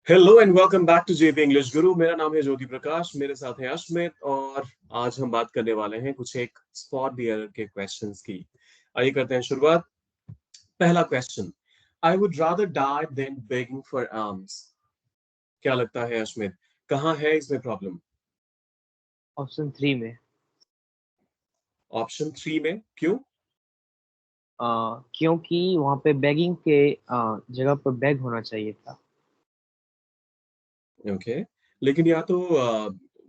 Hello and welcome back to JP English Guru. मेरा नाम है ज्योति प्रकाश, मेरे साथ है अश्मित और आज हम बात करने वाले हैं कुछ एक स्पॉट द एरर के क्वेश्चंस की। आइए करते हैं शुरुआत। पहला question, I would rather die than begging for arms. क्या लगता है अश्मित, कहाँ है इसमें प्रॉब्लम? ऑप्शन 3 में। ऑप्शन 3 में क्यों? क्योंकि वहां पे बैगिंग के जगह पर बैग होना चाहिए था। ओके लेकिन या तो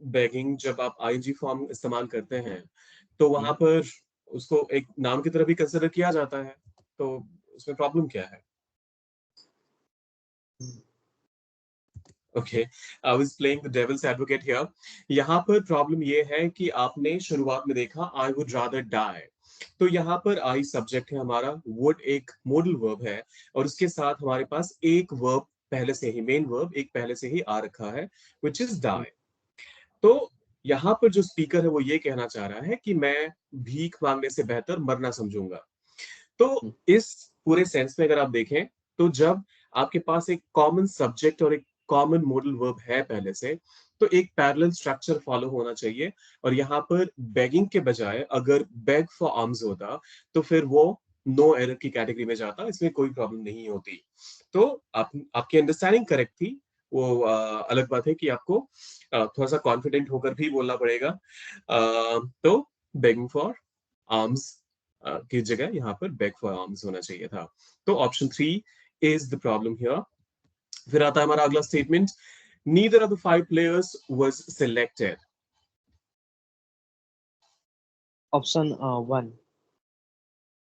बेगिंग जब आप आईएनजी फॉर्म इस्तेमाल करते हैं तो वहां हम्म, पर उसको एक नाम की तरह भी कंसिडर किया जाता है, तो उसमें प्रॉब्लम क्या है? Hmm. Okay, I was playing the devil's advocate here. यहाँ पर प्रॉब्लम ये है कि आपने शुरुआत में देखा आई वुड रादर डाई, तो यहाँ पर आई सब्जेक्ट है हमारा, वुड एक मॉडल वर्ब है और उसके साथ हमारे पास एक वर्ब पहले से ही, मेन वर्ब एक पहले से ही आ रखा है विच इज डाई। तो यहाँ पर जो स्पीकर है वो ये कहना चाह रहा है कि मैं भीख मांगने से बेहतर मरना समझूंगा। तो इस पूरे सेंस में अगर आप देखें तो जब आपके पास एक कॉमन सब्जेक्ट और एक कॉमन मॉडल वर्ब है पहले से, तो एक पैरेलल स्ट्रक्चर फॉलो होना चाहिए। और यहाँ पर बेगिंग के बजाय अगर बेग फॉर आर्म्स होता तो फिर वो नो एरर की कैटेगरी में जाता, इसमें कोई प्रॉब्लम नहीं होती। तो आपकी अंडरस्टैंडिंग करेक्ट थी। वो अलग बात है कि आपको थोड़ा सा कॉन्फिडेंट होकर भी बोलना पड़ेगा। तो बेगिंग फॉर आर्म्स की जगह यहाँ पर बैक फॉर आर्म्स होना चाहिए था। तो option 3 is the problem here. फिर आता है हमारा अगला statement, neither of the five players was selected. Option 1।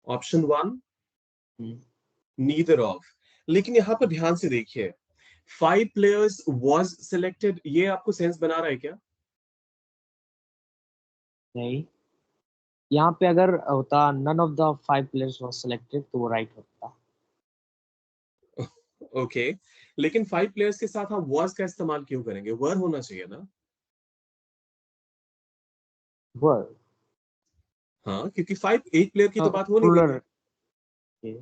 Option 1 neither of, लेकिन यहाँ पर ध्यान से देखिए, फाइव प्लेयर्स वाज सिलेक्टेड, ये आपको सेंस बना रहा है क्या? नहीं, यहाँ पे अगर होता none of the 5 players was selected तो वो राइट होता। ओके लेकिन फाइव प्लेयर्स के साथ हम वाज का इस्तेमाल क्यों करेंगे? वर होना चाहिए ना। वर हाँ, क्योंकि फाइव एक प्लेयर की तो बात हो नहीं रही प्लूरल है। के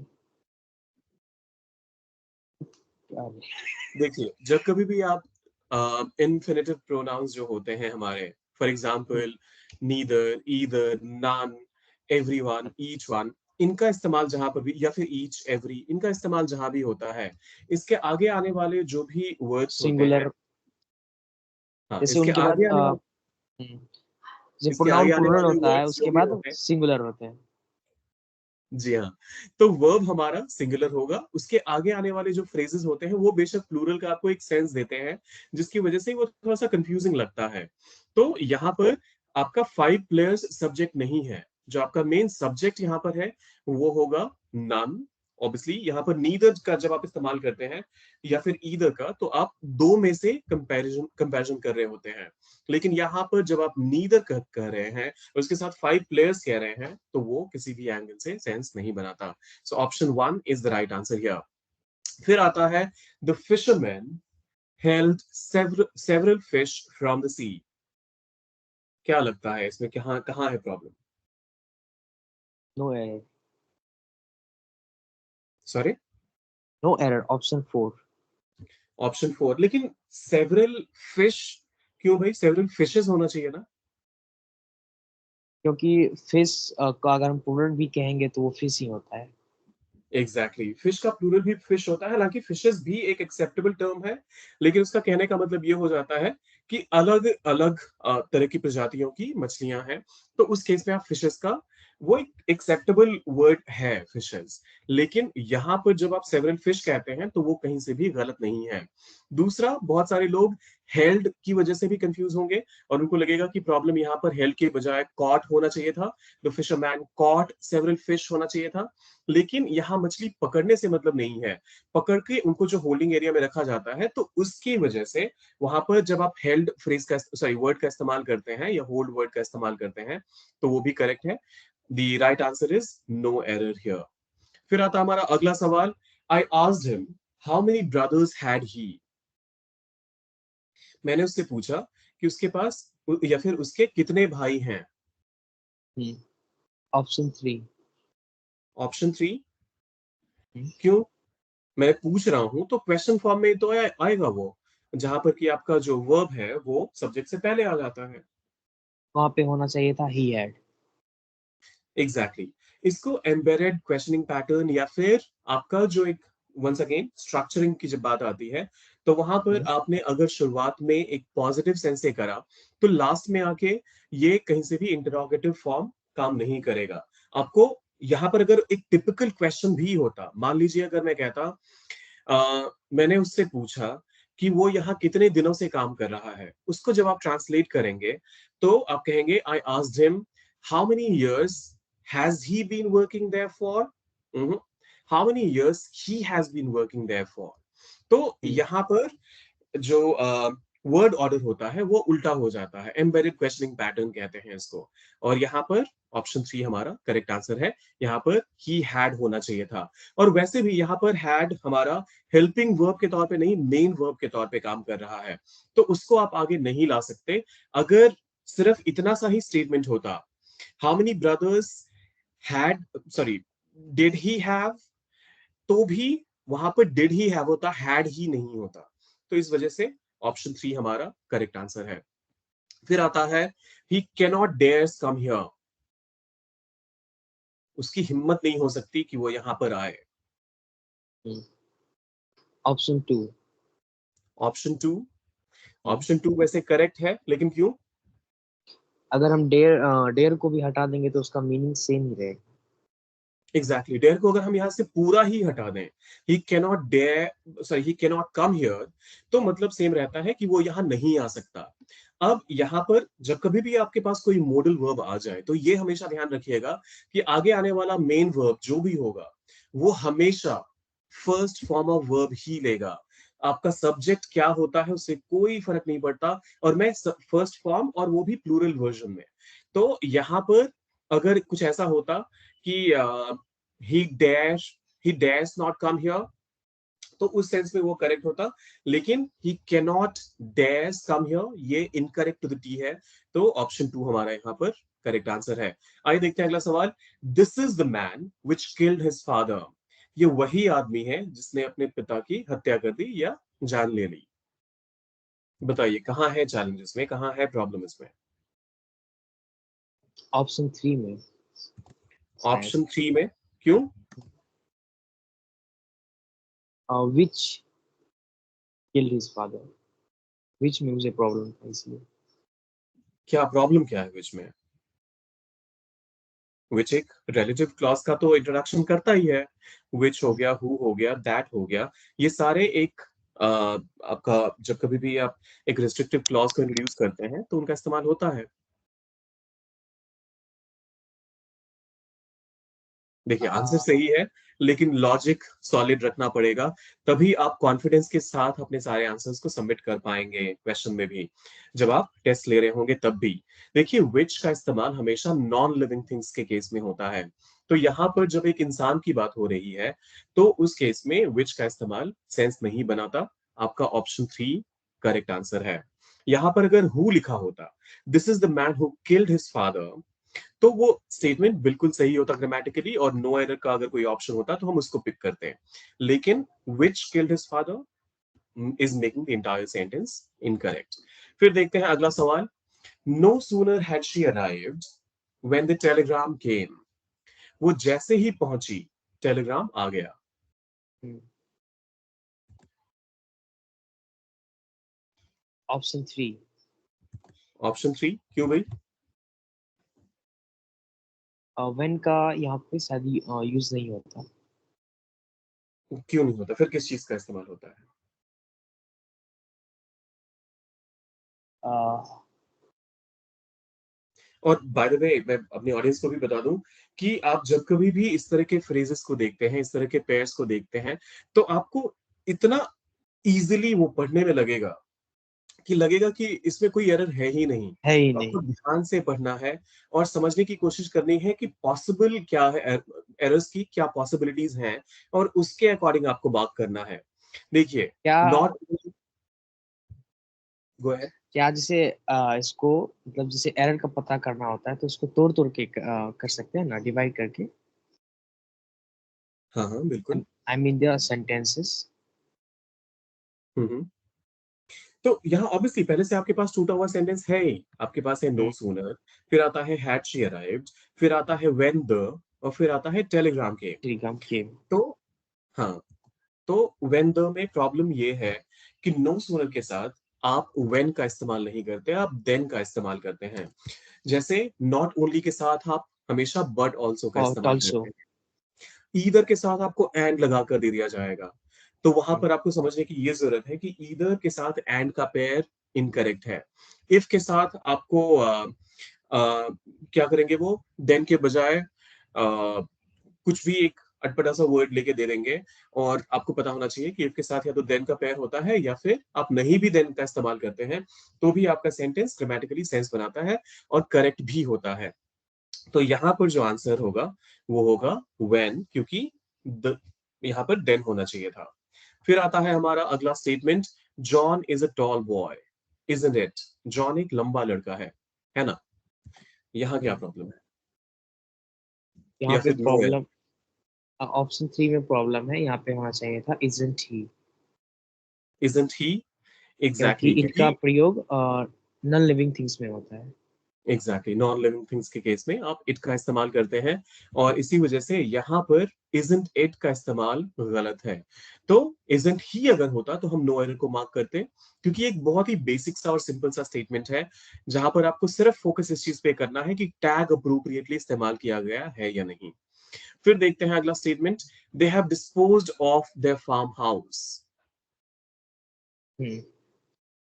क्या देखिए, जब कभी भी आप इन्फिनेटिव प्रोनाउंस जो होते हैं हमारे, for example neither, either, none, everyone, each one, इनका इस्तेमाल जहां पर भी, या फिर ईच, एवरी, इनका इस्तेमाल जहां भी होता है, इसके आगे आने वाले जो भी वर्ड्स होते हैं, सिंगुलर, हाँ, जैसे उनके बाद जैसे इसके प्रोनाउन आगे आने प्लूरल वाले होता है वर्ड्स जो उसके भी बाद होते हैं, सिंगुलर होते हैं। जी हाँ, तो वर्ब हमारा सिंगुलर होगा, उसके आगे आने वाले जो फ्रेजेस होते हैं वो बेशक प्लूरल का आपको एक सेंस देते हैं, जिसकी वजह से वो थोड़ा सा कंफ्यूजिंग लगता है। तो यहाँ पर आपका फाइव प्लेयर्स सब्जेक्ट नहीं है, जो आपका मेन सब्जेक्ट यहाँ पर है वो होगा नन। ऑब्वियसली यहाँ पर नीदर का जब आप इस्तेमाल करते हैं या फिर ईदर का, तो आप दो में से कंपैरिजन कर रहे होते हैं। लेकिन यहाँ पर जब आप नीदर कह रहे हैं और उसके साथ फाइव प्लेयर्स कह रहे हैं, तो वो किसी भी एंगल से सेंस नहीं बनाता। So option 1 is the right answer here. फिर आता है, the fisherman held several fish from the sea. क्या लगता है इसमें, कहाँ कहाँ है problem? No error. Sorry, no error, option 4। Option 4, लेकिन सेवरल फिश क्यों भाई? सेवरल फिशेस होना चाहिए ना। क्योंकि फिश का अगर हम प्लूरल भी कहेंगे तो वो फिश ही होता है। Exactly exactly. फिश का प्लूरल भी फिश होता है, हालांकि फिशेस भी एक एक्सेप्टेबल टर्म है, लेकिन उसका कहने का मतलब ये हो जाता है कि अलग अलग तरह की प्रजातियों की मछलियां हैं, तो उस केस में आप फिशेस का वो एक एक्सेप्टेबल वर्ड है फिशेस। लेकिन यहां पर जब आप सेवरल फिश कहते हैं तो वो कहीं से भी गलत नहीं है। दूसरा, बहुत सारे लोग हेल्ड की वजह से भी कंफ्यूज होंगे और उनको लगेगा कि प्रॉब्लम यहाँ पर हेल्ड के बजाय कॉट होना चाहिए था, the fisherman caught several fish होना चाहिए था। लेकिन यहाँ मछली पकड़ने से मतलब नहीं है, पकड़ के उनको जो होल्डिंग एरिया में रखा जाता है, तो उसकी वजह से वहां पर जब आप हेल्ड फ्रेज का, सॉरी, वर्ड का इस्तेमाल करते हैं या होल्ड वर्ड का इस्तेमाल करते हैं, तो वो भी करेक्ट है। The right answer is no error here. फिर आता हमारा अगला सवाल, I asked him how many brothers had he. मैंने उससे पूछा कि उसके पास या फिर उसके कितने भाई हैं। ऑप्शन 3। ऑप्शन 3 क्यों? मैं पूछ रहा हूँ तो क्वेश्चन फॉर्म में तो आएगा वो, जहां पर कि आपका जो वर्ब है वो सब्जेक्ट से पहले आ जाता है। वहां पे होना चाहिए था ही हैड। Exactly exactly. इसको एम्बेडेड क्वेश्चनिंग पैटर्न या फिर आपका जो एक वंस अगेन स्ट्रक्चरिंग की जब बात आती है, तो वहां पर आपने अगर शुरुआत में एक पॉजिटिव सेंस से करा, तो लास्ट में आके ये कहीं से भी इंटरोगेटिव फॉर्म काम नहीं करेगा। आपको यहाँ पर अगर एक टिपिकल क्वेश्चन भी होता, मान लीजिए अगर मैं कहता मैंने उससे पूछा कि वो यहाँ कितने दिनों से काम कर रहा है, उसको जब आप ट्रांसलेट करेंगे तो आप कहेंगे I asked him how many years has he been working there for, how many years he has been working there for. तो यहाँ पर जो वर्ड ऑर्डर होता है वो उल्टा हो जाता है, एम्बेडेड क्वेश्चनिंग पैटर्न कहते हैं इसको। और यहाँ पर ऑप्शन 3 हमारा करेक्ट आंसर है। यहाँ पर ही हैड होना चाहिए था। और वैसे भी यहाँ पर हैड हमारा हेल्पिंग वर्ब के तौर पे नहीं, मेन वर्ब के तौर पे काम कर रहा है, तो उसको आप आगे नहीं ला सकते। अगर सिर्फ इतना सा ही स्टेटमेंट होता, how many brothers had, sorry, did he have, तो भी वहां पर डिड ही हैव होता, हैड ही नहीं होता। तो इस वजह से ऑप्शन 3 हमारा करेक्ट आंसर है। फिर आता है ही कैनॉट डेयर्स कम हियर, उसकी हिम्मत नहीं हो सकती कि वो यहां पर आए। ऑप्शन 2। ऑप्शन 2, ऑप्शन 2 वैसे करेक्ट है, लेकिन क्यों? अगर हम डेयर को भी हटा देंगे तो उसका मीनिंग सेम ही रहेगा। Exactly exactly. डेयर को अगर हम यहां से पूरा ही हटा दें, he cannot dare, sorry, he cannot come here, तो मतलब सेम रहता है कि वो यहां नहीं आ सकता। अब यहां पर जब कभी भी आपके पास कोई मॉडल वर्ब आ जाए, तो ये हमेशा ध्यान रखिएगा कि आगे आने वाला मेन वर्ब जो भी होगा वो हमेशा फर्स्ट फॉर्म ऑफ वर्ब ही लेगा। आपका सब्जेक्ट क्या होता है उससे कोई फर्क नहीं पड़ता, और मैं फर्स्ट फॉर्म और वो भी प्लूरल वर्जन में। तो यहां पर अगर कुछ ऐसा होता कि ही dash he dash not come here, तो उस सेंस में वो करेक्ट होता। लेकिन ही कैनॉट डैश कम हियर, ये इनकरेक्ट टू द टी है। तो ऑप्शन 2 हमारा यहाँ पर करेक्ट आंसर है। आइए देखते हैं अगला सवाल। This is the man which killed his father, ये वही आदमी है जिसने अपने पिता की हत्या कर दी या जान ले ली। बताइए कहाँ है चैलेंज इसमें, कहाँ है प्रॉब्लम इसमें? ऑप्शन 3 में शायद। ऑप्शन 3 में? क्यों? विच किल्ड हिज फादर, विच में मुझे प्रॉब्लम था इसलिए। क्या प्रॉब्लम क्या है विच में? विच एक रिलेटिव क्लॉज का तो इंट्रोडक्शन करता ही है। विच हो गया, हु हो गया, दैट हो गया, ये सारे एक आपका जब कभी भी आप एक रिस्ट्रिक्टिव क्लॉज को इंट्रोड्यूस करते हैं तो उनका इस्तेमाल होता है। देखिए आंसर सही है, लेकिन लॉजिक सॉलिड रखना पड़ेगा, तभी आप कॉन्फिडेंस के साथ अपने सारे आंसर्स को सबमिट कर पाएंगे क्वेश्चन में भी, जब आप टेस्ट ले रहे होंगे तब भी। देखिए विच का इस्तेमाल हमेशा नॉन लिविंग थिंग्स के केस में होता है। तो यहाँ पर जब एक इंसान की बात हो रही है, तो उस केस में विच का इस्तेमाल सेंस नहीं बनाता। आपका ऑप्शन 3 करेक्ट आंसर है। यहाँ पर अगर हु लिखा होता, this is the man who killed his father, तो वो स्टेटमेंट बिल्कुल सही होता ग्रामेटिकली, और नो एरर का अगर कोई ऑप्शन होता तो हम उसको पिक करते हैं। लेकिन which killed his father is making the entire sentence incorrect. फिर देखते हैं अगला सवाल। No sooner had she arrived when the telegram came, वो जैसे ही पहुंची टेलीग्राम आ गया। ऑप्शन 3। ऑप्शन 3 क्यों भाई? व्हेन का यहाँ पे शायद यूज नहीं होता। क्यों नहीं होता, फिर किस चीज का इस्तेमाल होता है? uh, और बाय द वे मैं अपनी ऑडियंस को भी बता दूं कि आप जब कभी भी इस तरह के फ्रेजेस को देखते हैं, इस तरह के पेयर्स को देखते हैं, तो आपको इतना इजीली वो पढ़ने में लगेगा कि लगेगा कि इसमें कोई एरर है ही नहीं। है ही आपको नहीं। ध्यान से पढ़ना है और समझने की कोशिश करनी है कि पॉसिबल क्या है, एरर्स की क्या पॉसिबिलिटीज हैं, और उसके अकॉर्डिंग आपको बात करना है। देखिए, क्या नॉट, गो अहेड। क्या जैसे इसको मतलब जैसे एरर का पता करना होता है तो इसको तोड़ तोड़ के कर सकते हैं ना, डिवाइड करके। हाँ, हाँ, बिल्कुल। I mean the sentences. हुँ, हुँ। तो यहाँ ऑब्वियसली पहले से आपके पास टूटा हुआ सेंटेंस है ही। आपके पास है नो Hmm. सूनर, फिर आता है हैड शी अराइव्ड, फिर आता है व्हेन द और फिर आता है टेलीग्राम केम। Telegram came. तो हाँ, तो व्हेन द में प्रॉब्लम ये है कि नो सूनर के साथ आप व्हेन का इस्तेमाल नहीं करते, आप देन का इस्तेमाल करते हैं। जैसे नॉट ओनली के साथ आप हमेशा बट आल्सो का Or इस्तेमाल करते also. हैं। ईदर के साथ आपको एंड लगा कर दे दिया जाएगा। तो वहां Hmm. पर आपको समझने की ये जरूरत है कि ईदर के साथ एंड का पेयर इनकरेक्ट है। इफ के साथ आपको क्या करेंगे वो देन के बजाय कुछ भी एक अटपटा सा वर्ड लेके दे देंगे और आपको पता होना चाहिए कि इफ के साथ या तो देन का पेयर होता है या फिर आप नहीं भी देन का इस्तेमाल करते हैं तो भी आपका सेंटेंस ग्रामेटिकली सेंस बनाता है और करेक्ट भी होता है। तो यहाँ पर जो आंसर होगा वो होगा व्हेन, क्योंकि यहाँ पर देन होना चाहिए था। फिर आता है हमारा अगला statement, John is a tall boy, isn't it? John एक लंबा लड़का है ना? यहाँ क्या Hmm. प्रॉब्लम है? यहाँ या पे फिर नो है? प्रॉब्लम, ऑप्शन 3 में प्रॉब्लम है, यहाँ पे होना चाहिए था isn't he, इजंट ही? क्योंकि एग्जैक्टली, it का क्योंकि प्रयोग नॉन लिविंग थिंग्स में होता है। एग्जैक्टली नॉन लिविंग थिंग्स के केस में आप इट का इस्तेमाल करते हैं और इसी वजह से यहाँ पर इजंट इट का इस्तेमाल गलत है। तो इजंट ही अगर होता तो हम नो एरर को मार्क करते, क्योंकि एक बहुत ही बेसिक सा और सिंपल सा स्टेटमेंट है जहां पर आपको सिर्फ फोकस इस चीज पे करना है कि टैग अप्रोप्रिएटली इस्तेमाल किया गया है या नहीं। फिर देखते हैं अगला statement, they have disposed of their farm house. Hmm,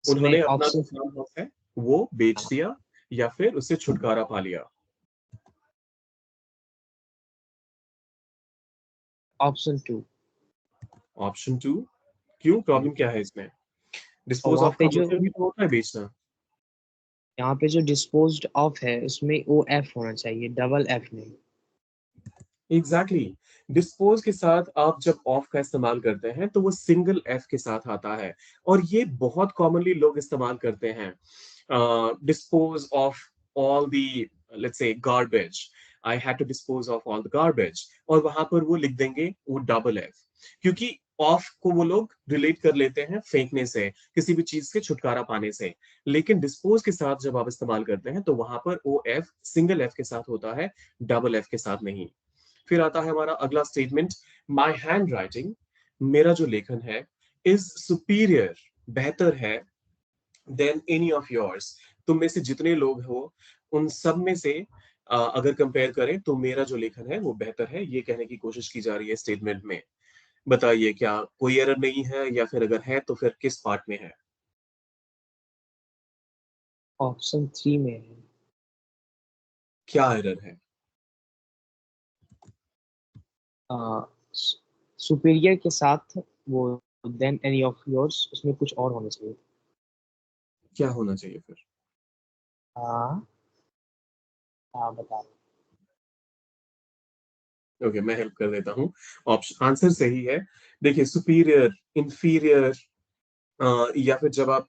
उन्होंने इसमें अपना जो ऑप्शन, फार्म हाउस है वो बेच दिया या फिर उससे छुटकारा पा लिया। ऑप्शन 2। Option two? क्यों, प्रॉब्लम क्या है इसमें? और डिस्पोज वहाँ ऑफ पे का जो, मतलब ही तो होता है बेचना। यहाँ पे जो डिस्पोज्ड ऑफ है उसमें ओ एफ होना चाहिए, डबल एफ नहीं। Exactly exactly. डिस्पोज के साथ आप जब ऑफ का इस्तेमाल करते हैं तो वो सिंगल एफ के साथ आता है और ये बहुत कॉमनली लोग इस्तेमाल करते हैं। Dispose of all the, let's say garbage, I had to dispose of all the garbage, और वहां पर वो लिख देंगे वो डबल एफ, क्योंकि ऑफ को वो लोग रिलेट कर लेते हैं फेंकने से, किसी भी चीज से छुटकारा पाने से। लेकिन डिस्पोज के साथ जब आप इस्तेमाल करते हैं तो वहां पर ओ एफ सिंगल एफ के साथ होता है, डबल एफ के साथ नहीं। फिर आता है हमारा अगला स्टेटमेंट, माई हैंड राइटिंग, मेरा जो लेखन है, इज सुपीरियर, बेहतर है, देन एनी ऑफ योर्स, तुम में से जितने लोग हो उन सब में से अगर कंपेयर करें तो मेरा जो लेखन है वो बेहतर है, ये कहने की कोशिश की जा रही है स्टेटमेंट में। बताइए क्या कोई एरर नहीं है, या फिर अगर है तो फिर किस पार्ट में है? ऑप्शन 3 में है। क्या एरर है? सुपीरियर के साथ वो देन एनी ऑफ योर्स, उसमें कुछ और होना चाहिए। क्या होना चाहिए फिर? हाँ, हाँ बता रहा ओके, मैं हेल्प कर देता हूँ। ऑप्शन आंसर सही है। देखिए, सुपीरियर, इंफीरियर, या फिर जब आप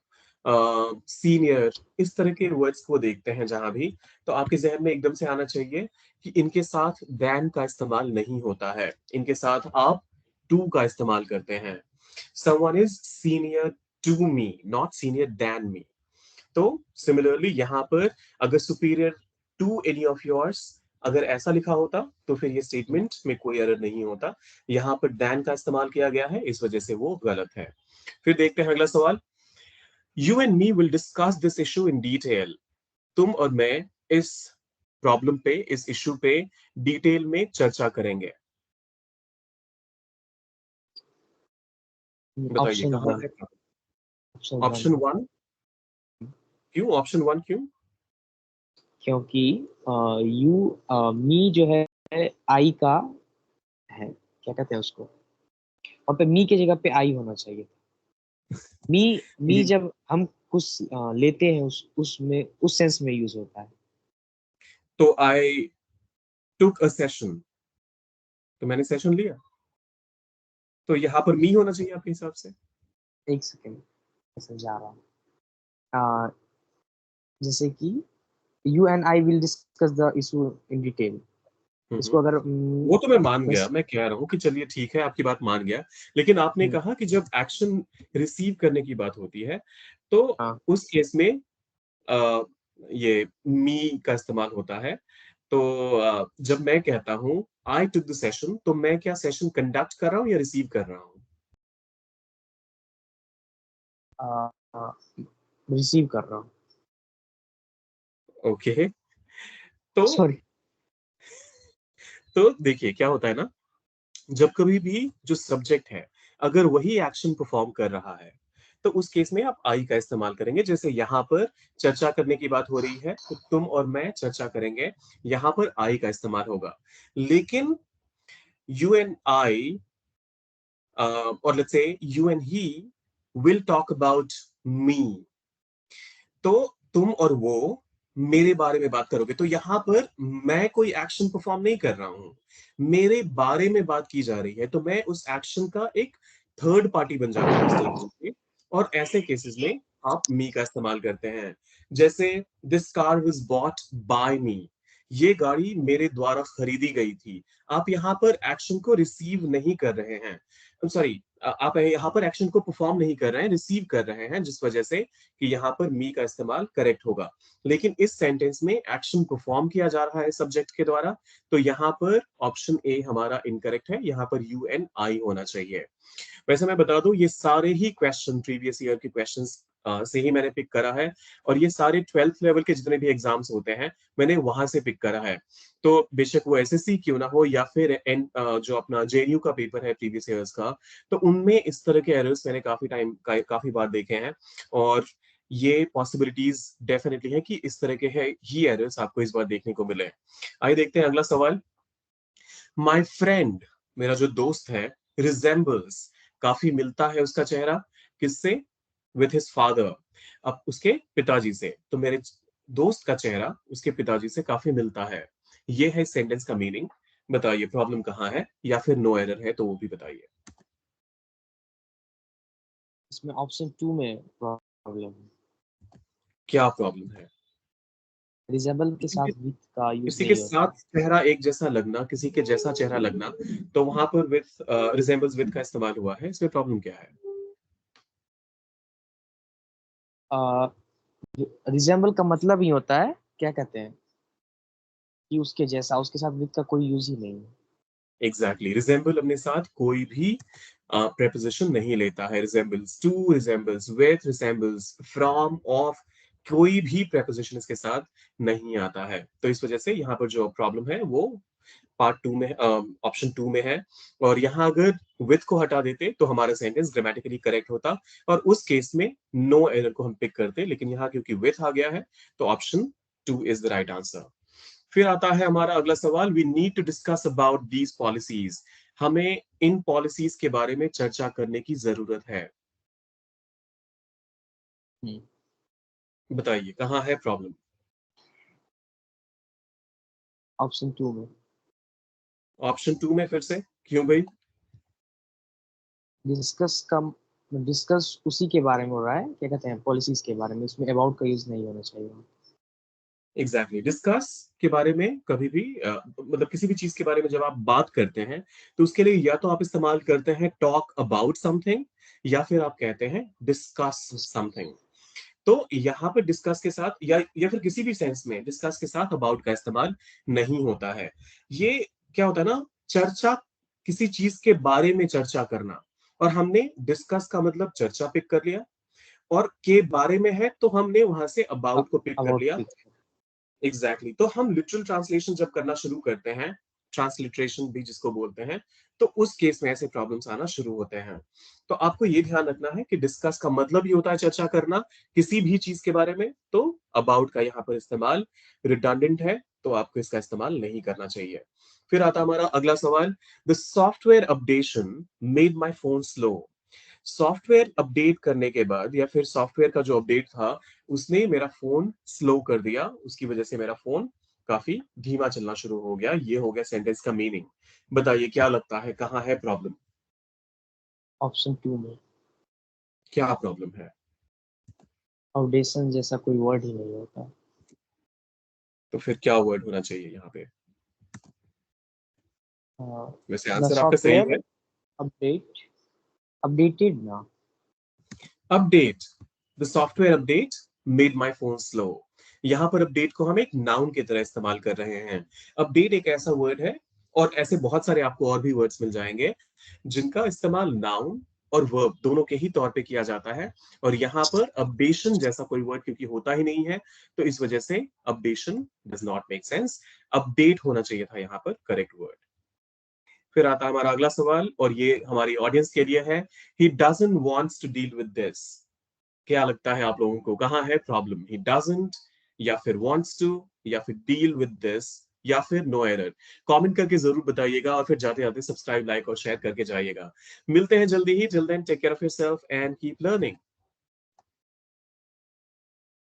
सीनियर, इस तरह के वर्ड्स को देखते हैं जहां भी, तो आपके जहन में एकदम से आना चाहिए कि इनके साथ देन का इस्तेमाल नहीं होता है, इनके साथ आप टू का इस्तेमाल करते हैं। Someone is senior to me, not senior than me. तो सिमिलरली यहाँ पर अगर superior to any of yours अगर ऐसा लिखा होता तो फिर ये हूँ। स्टेटमेंट में कोई एरर नहीं होता। यहाँ पर देन का इस्तेमाल किया गया है, इस वजह से वो गलत है। फिर देखते हैं अगला सवाल, you and me will discuss this issue in detail, तुम और मैं इस प्रॉब्लम पे, इस इशू पे डिटेल में चर्चा करेंगे। बताइए ऑप्शन कहाँ 1। है? ऑप्शन 1। Option one? क्यों ऑप्शन वन क्यों? क्योंकि यू मी जो है आई का है, क्या कहते हैं उसको, वहाँ पे मी की जगह पे आई होना चाहिए। मी, मी ये जब हम कुछ लेते हैं उसमें उस सेंस में यूज होता है। तो आई टुक अ सेशन, तो मैंने सेशन लिया, तो यहाँ पर मी होना चाहिए आपके हिसाब से। एक सेकेंड, मैं समझा रहा हूँ। अ, जैसे कि you and I will discuss the issue in detail, इसको अगर वो तो मैं मान गया, बस मैं कह रहा हूँ कि चलिए ठीक है, आपकी बात मान गया। लेकिन आपने कहा कि जब एक्शन रिसीव करने की बात होती है, तो हाँ उस केस में अ, ये मी का इस्तेमाल होता है। तो जब मैं कहता हूँ आई टूक द सेशन, तो मैं क्या सेशन कंडक्ट कर रहा हूँ या रिसीव कर रहा हूँ? रिसीव कर रहा हूँ। ओके। तो सॉरी। देखिए क्या होता है ना, जब कभी भी जो सब्जेक्ट है, अगर वही एक्शन परफॉर्म कर रहा है, तो उस केस में आप आई का इस्तेमाल करेंगे। जैसे यहाँ पर चर्चा करने की बात हो रही है, तो तुम और मैं चर्चा करेंगे, यहाँ पर आई का इस्तेमाल होगा। लेकिन यू एंड आई, और let's say you and he will talk about me, तो तुम और वो मेरे बारे में बात करोगे, तो यहां पर मैं कोई एक्शन परफॉर्म नहीं कर रहा हूं, मेरे बारे में बात की जा रही है, तो मैं उस एक्शन का एक थर्ड पार्टी बन जाता हूं उस टर्म्स में। और ऐसे केसेस में आप मी का इस्तेमाल करते हैं। जैसे this car was bought by me, ये गाड़ी मेरे द्वारा खरीदी गई थी। आप यहाँ पर एक्शन को रिसीव नहीं कर रहे हैं, सॉरी, आप यहाँ पर एक्शन को परफॉर्म नहीं कर रहे हैं, रिसीव कर रहे हैं, जिस वजह से कि यहाँ पर मी का इस्तेमाल करेक्ट होगा। लेकिन इस सेंटेंस में एक्शन परफॉर्म किया जा रहा है सब्जेक्ट के द्वारा, तो यहाँ पर ऑप्शन ए हमारा इनकरेक्ट है, यहाँ पर यू एन आई होना चाहिए। वैसे मैं बता दूं, ये सारे ही क्वेश्चन प्रीवियस ईयर के क्वेश्चंस से ही मैंने पिक करा है, और ये सारे 12th लेवल के जितने भी एग्जाम्स होते हैं, मैंने वहां से पिक करा है। तो बेशक वो एसएससी क्यों ना हो, या फिर जो अपना जेएनयू का पेपर है प्रीवियस ईयर्स का, तो उनमें इस तरह के एरर्स मैंने काफी बार देखे हैं। और ये पॉसिबिलिटीज डेफिनेटली है कि इस तरह के है ही एरर्स आपको इस बार देखने को मिले। आइए देखते हैं अगला सवाल। माई फ्रेंड, मेरा जो दोस्त है, रिजेंबल्स, काफी मिलता है उसका चेहरा, किससे? विथ हिज फादर, अब उसके पिताजी से। तो मेरे दोस्त का चेहरा उसके पिताजी से काफी मिलता है, ये है सेंटेंस का मीनिंग। बताइए प्रॉब्लम कहाँ है, या फिर नो एरर है तो वो भी बताइए। इसमें ऑप्शन 2 में प्रॉब्लम है। क्या प्रॉब्लम है? रिजेबल के किसी साथ के विथ का यूज किसी के नहीं साथ होता। चेहरा एक जैसा लगना, किसी के जैसा चेहरा लगना, तो वहां पर विथ, रिजेंबल्स विथ का इस्तेमाल हुआ है, इसमें प्रॉब्लम क्या है? रिजेंबल का मतलब ही होता है, क्या कहते हैं, कि उसके जैसा, उसके साथ विथ का कोई यूज ही नहीं है। एग्जैक्टली, रिजेंबल अपने साथ कोई भी प्रेपोजिशन नहीं लेता है। Resembles to, resembles with, resembles from, of, कोई भी प्रेपोजिशन इसके साथ नहीं आता है। तो इस वजह से यहाँ पर जो प्रॉब्लम है वो पार्ट टू में, ऑप्शन टू में है। और यहाँ अगर विथ को हटा देते तो हमारा सेंटेंस ग्रामेटिकली करेक्ट होता, और उस केस में नो एरर को हम पिक करते। लेकिन यहाँ क्योंकि विथ आ गया है, तो option two is the right answer. फिर आता है हमारा अगला सवाल। We need to discuss about these policies, हमें इन पॉलिसीज के बारे में चर्चा करने की जरूरत है। बताइए कहाँ है प्रॉब्लम? ऑप्शन 2 में। ऑप्शन टू में फिर से क्यों भाई? डिस्कस का डिस्कस उसी के बारे में हो रहा है, क्या कहते हैं, पॉलिसीज के बारे में, इसमें अबाउट का यूज नहीं होना चाहिए। एग्जैक्टली, डिस्कस के बारे में कभी भी मतलब किसी भी चीज के बारे में जब आप बात करते हैं, तो उसके लिए या तो आप इस्तेमाल करते हैं टॉक अबाउट समथिंग, या फिर आप कहते हैं डिस्कस समथिंग। तो यहाँ पर डिस्कस के साथ, या फिर किसी भी सेंस में डिस्कस के साथ अबाउट का इस्तेमाल नहीं होता है। ये क्या होता है ना, चर्चा, किसी चीज के बारे में चर्चा करना, और हमने डिस्कस का मतलब चर्चा पिक कर लिया, और के बारे में है तो हमने वहां से अबाउट को पिक कर अबाउट लिया। पिक। एग्जैक्टली, तो हम लिटरल ट्रांसलेशन जब करना शुरू करते हैं, ट्रांसलिटरेशन भी जिसको बोलते हैं, तो उस केस में ऐसे प्रॉब्लम्स आना शुरू होते हैं। तो आपको ये ध्यान रखना है कि डिस्कस का मतलब ही होता है चर्चा करना किसी भी चीज के बारे में, तो अबाउट का यहाँ पर इस्तेमाल रिडंडेंट है, तो आपको इसका इस्तेमाल नहीं करना चाहिए। फिर आता हमारा अगला सवाल। The software updation made my phone slow, software update करने के बाद, या फिर सॉफ्टवेयर का जो अपडेट था, उसने मेरा फोन स्लो कर दिया, उसकी वजह से मेरा फोन काफी धीमा चलना शुरू हो गया। ये हो गया सेंटेंस का मीनिंग। बताइए क्या लगता है कहाँ है प्रॉब्लम? ऑप्शन 2 में। क्या प्रॉब्लम है? फाउंडेशन जैसा कोई वर्ड ही नहीं होता। तो फिर क्या वर्ड होना चाहिए यहाँ पे? वैसे द आंसर आपका सही सॉफ्टवेयर है। अपडेटेड ना। Update, the software update made my phone slow. यहाँ पर अपडेट को हम एक नाउन की तरह इस्तेमाल कर रहे हैं। अपडेट एक ऐसा वर्ड है, और ऐसे बहुत सारे आपको और भी वर्ड्स मिल जाएंगे जिनका इस्तेमाल नाउन और वर्ब दोनों के ही तौर पे किया जाता है। और यहाँ पर अपडेशन जैसा कोई वर्ड क्योंकि होता ही नहीं है, तो इस वजह से updation does not make sense. Update होना चाहिए था यहाँ पर करेक्ट वर्ड। फिर आता है हमारा अगला सवाल, और ये हमारी ऑडियंस के लिए है। He doesn't wants to deal with this. क्या लगता है आप लोगों को, कहाँ है प्रॉब्लम? ही डजंट, या फिर वांट्स टू, या फिर डील विद दिस, या फिर नो एरर? कमेंट करके जरूर बताइएगा, और फिर जाते जाते सब्सक्राइब, लाइक और शेयर करके जाइएगा। मिलते हैं जल्दी ही। Till then take care of yourself and keep learning.